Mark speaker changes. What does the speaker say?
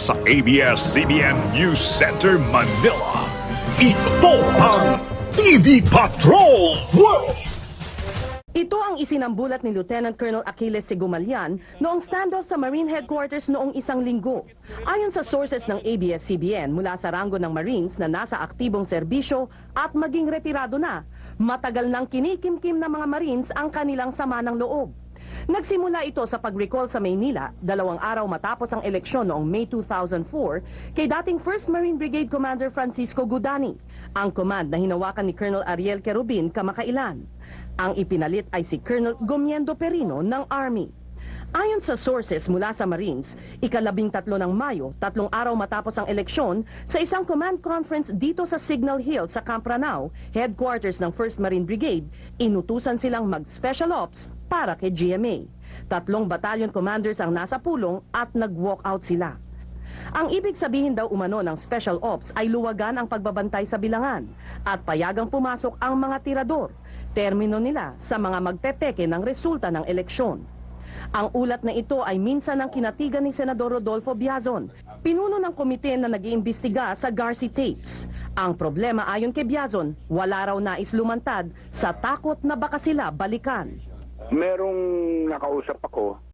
Speaker 1: sa ABS-CBN News Center, Manila. Ito ang TV Patrol World!
Speaker 2: Ito ang isinambulat ni Lieutenant Colonel Achilles Sigumalian noong standoff sa Marine Headquarters noong isang linggo. Ayon sa sources ng ABS-CBN mula sa ranggo ng Marines na nasa aktibong serbisyo at maging retirado na, matagal nang kinikimkim ng mga Marines ang kanilang sama ng loob. Nagsimula ito sa pag-recall sa Maynila, 2 araw matapos ang eleksyon noong May 2004 kay dating 1st Marine Brigade Commander Francisco Gudani, ang command na hinawakan ni Colonel Ariel Querubin kamakailan. Ang ipinalit ay si Colonel Gomiendo Perino ng Army. Ayon sa sources mula sa Marines, 13 ng Mayo, 3 araw matapos ang eleksyon, sa isang command conference dito sa Signal Hill sa Camp Ranao, headquarters ng 1st Marine Brigade, inutusan silang mag-special ops para kay GMA. 3 battalion commanders ang nasa pulong at nag-walk out sila. Ang ibig sabihin daw umano ng special ops ay luwagan ang pagbabantay sa bilangan at payagang pumasok ang mga tirador, termino nila sa mga magpepeke ng resulta ng eleksyon. Ang ulat na ito ay minsan ang kinatigan ni Senador Rodolfo Biazon, pinuno ng komite na nag-iimbestiga sa Garci tapes. Ang problema ayon kay Biazon, wala raw nais lumantad sa takot na baka sila balikan.
Speaker 3: Merong nakausap ako